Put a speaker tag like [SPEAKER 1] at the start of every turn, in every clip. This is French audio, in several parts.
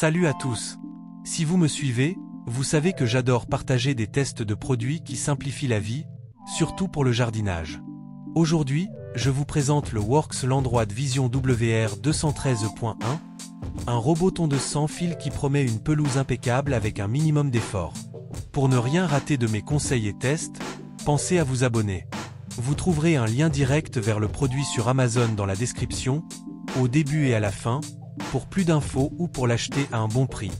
[SPEAKER 1] Salut à tous. Si vous me suivez, vous savez que j'adore partager des tests de produits qui simplifient la vie, surtout pour le jardinage. Aujourd'hui, je vous présente le Works Landroid Vision WR 213.1, un robot tondeuse sans fil qui promet une pelouse impeccable avec un minimum d'effort. Pour ne rien rater de mes conseils et tests, pensez à vous abonner. Vous trouverez un lien direct vers le produit sur Amazon dans la description, au début et à la fin, pour plus d'infos ou pour l'acheter à un bon prix.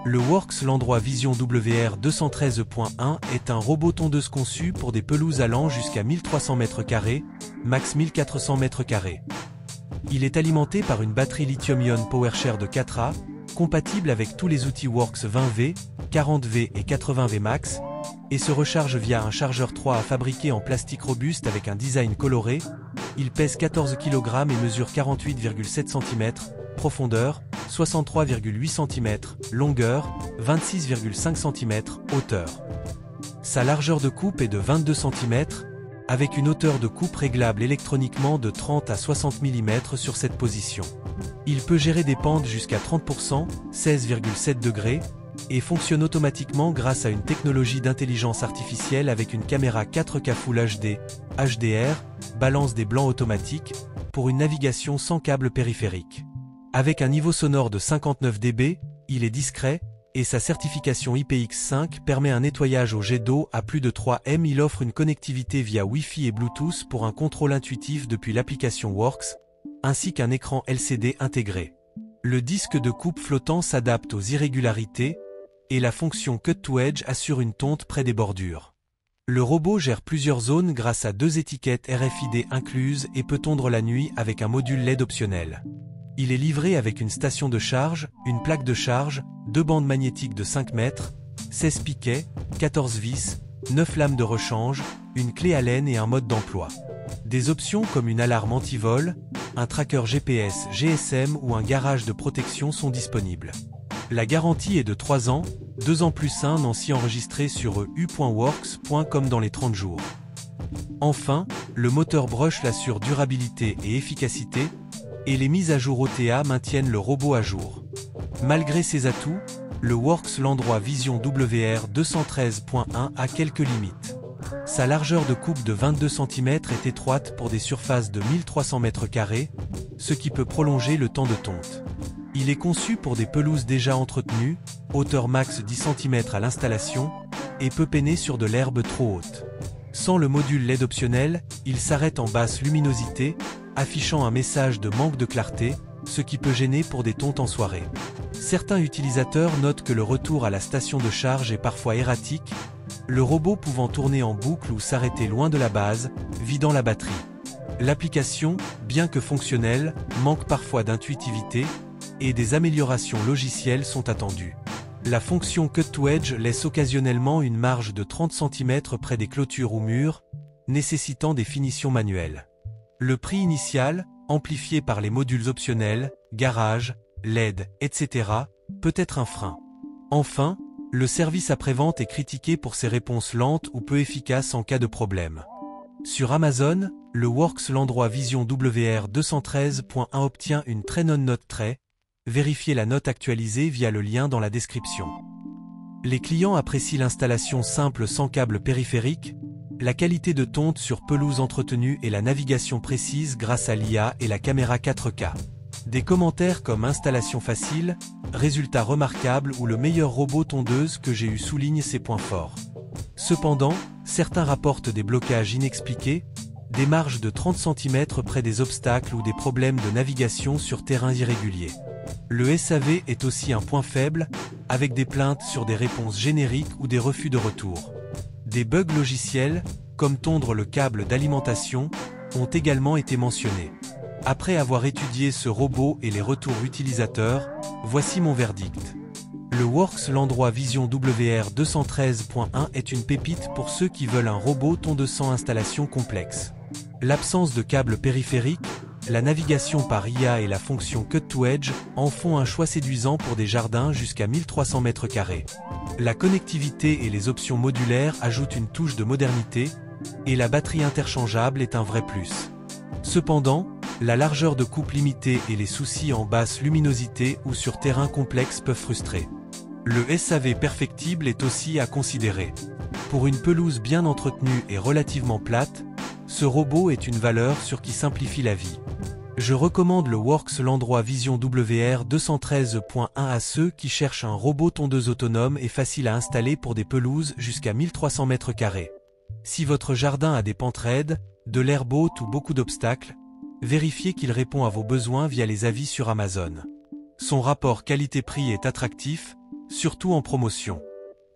[SPEAKER 1] Le Works Landroid Vision WR 213.1 est un robot tondeuse conçu pour des pelouses allant jusqu'à 1300 m², max 1400 m². Il est alimenté par une batterie lithium-ion PowerShare de 4A, compatible avec tous les outils Works 20V, 40V et 80V Max, et se recharge via un chargeur 3A fabriqué en plastique robuste avec un design coloré. Il pèse 14 kg et mesure 48,7 cm, profondeur, 63,8 cm, longueur, 26,5 cm, hauteur. Sa largeur de coupe est de 22 cm, avec une hauteur de coupe réglable électroniquement de 30 à 60 mm sur cette position. Il peut gérer des pentes jusqu'à 30%, 16,7 degrés, et fonctionne automatiquement grâce à une technologie d'intelligence artificielle avec une caméra 4K Full HD, HDR, balance des blancs automatique, pour une navigation sans câble périphérique. Avec un niveau sonore de 59 dB, il est discret, et sa certification IPX5 permet un nettoyage au jet d'eau à plus de 3 m. Il offre une connectivité via Wi-Fi et Bluetooth pour un contrôle intuitif depuis l'application Works, ainsi qu'un écran LCD intégré. Le disque de coupe flottant s'adapte aux irrégularités, et la fonction Cut to Edge assure une tonte près des bordures. Le robot gère plusieurs zones grâce à 2 étiquettes RFID incluses et peut tondre la nuit avec un module LED optionnel. Il est livré avec une station de charge, une plaque de charge, 2 bandes magnétiques de 5 mètres, 16 piquets, 14 vis, 9 lames de rechange, une clé Allen et un mode d'emploi. Des options comme une alarme anti-vol, un tracker GPS GSM ou un garage de protection sont disponibles. La garantie est de 3 ans, 2 ans plus 1 an si enregistré sur eu.works.com dans les 30 jours. Enfin, le moteur Brush l'assure durabilité et efficacité, et les mises à jour OTA maintiennent le robot à jour. Malgré ses atouts, le Works Landroid Vision WR 213.1 a quelques limites. Sa largeur de coupe de 22 cm est étroite pour des surfaces de 1300 m², ce qui peut prolonger le temps de tonte. Il est conçu pour des pelouses déjà entretenues, hauteur max 10 cm à l'installation, et peut peiner sur de l'herbe trop haute. Sans le module LED optionnel, il s'arrête en basse luminosité, affichant un message de manque de clarté, ce qui peut gêner pour des tontes en soirée. Certains utilisateurs notent que le retour à la station de charge est parfois erratique, le robot pouvant tourner en boucle ou s'arrêter loin de la base, vidant la batterie. L'application, bien que fonctionnelle, manque parfois d'intuitivité, et des améliorations logicielles sont attendues. La fonction Cut to Edge laisse occasionnellement une marge de 30 cm près des clôtures ou murs, nécessitant des finitions manuelles. Le prix initial, amplifié par les modules optionnels, garage, LED, etc., peut être un frein. Enfin, le service après-vente est critiqué pour ses réponses lentes ou peu efficaces en cas de problème. Sur Amazon, le Works Landroid Vision WR 213.1 obtient une très bonne note très. Vérifiez la note actualisée via le lien dans la description. Les clients apprécient l'installation simple sans câble périphérique, la qualité de tonte sur pelouse entretenue et la navigation précise grâce à l'IA et la caméra 4K. Des commentaires comme installation facile, résultat remarquable ou le meilleur robot tondeuse que j'ai eu soulignent ses points forts. Cependant, certains rapportent des blocages inexpliqués, des marges de 30 cm près des obstacles ou des problèmes de navigation sur terrain irrégulier. Le SAV est aussi un point faible, avec des plaintes sur des réponses génériques ou des refus de retour. Des bugs logiciels, comme tondre le câble d'alimentation, ont également été mentionnés. Après avoir étudié ce robot et les retours utilisateurs, voici mon verdict. Le Works Landroid Vision WR 213.1 est une pépite pour ceux qui veulent un robot tondeuse sans installation complexe. L'absence de câble périphérique, la navigation par IA et la fonction Cut to Edge en font un choix séduisant pour des jardins jusqu'à 1300 m². La connectivité et les options modulaires ajoutent une touche de modernité, et la batterie interchangeable est un vrai plus. Cependant, La largeur de coupe limitée et les soucis en basse luminosité ou sur terrain complexe peuvent frustrer. Le SAV perfectible est aussi à considérer. Pour une pelouse bien entretenue et relativement plate, ce robot est une valeur sûre qui simplifie la vie. Je recommande le Worx Landroid Vision WR 213.1 à ceux qui cherchent un robot tondeuse autonome et facile à installer pour des pelouses jusqu'à 1300 m². Si votre jardin a des pentes raides, de l'herbe haute ou beaucoup d'obstacles, vérifiez qu'il répond à vos besoins via les avis sur Amazon. Son rapport qualité-prix est attractif, surtout en promotion.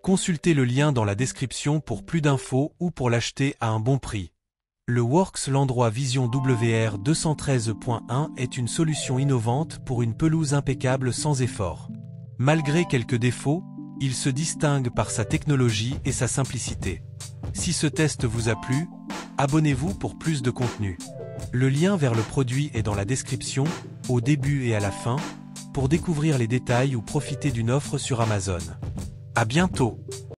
[SPEAKER 1] Consultez le lien dans la description pour plus d'infos ou pour l'acheter à un bon prix. Le Worx Landroid Vision WR 213.1 est une solution innovante pour une pelouse impeccable sans effort. Malgré quelques défauts, il se distingue par sa technologie et sa simplicité. Si ce test vous a plu, abonnez-vous pour plus de contenu. Le lien vers le produit est dans la description, au début et à la fin, pour découvrir les détails ou profiter d'une offre sur Amazon. À bientôt!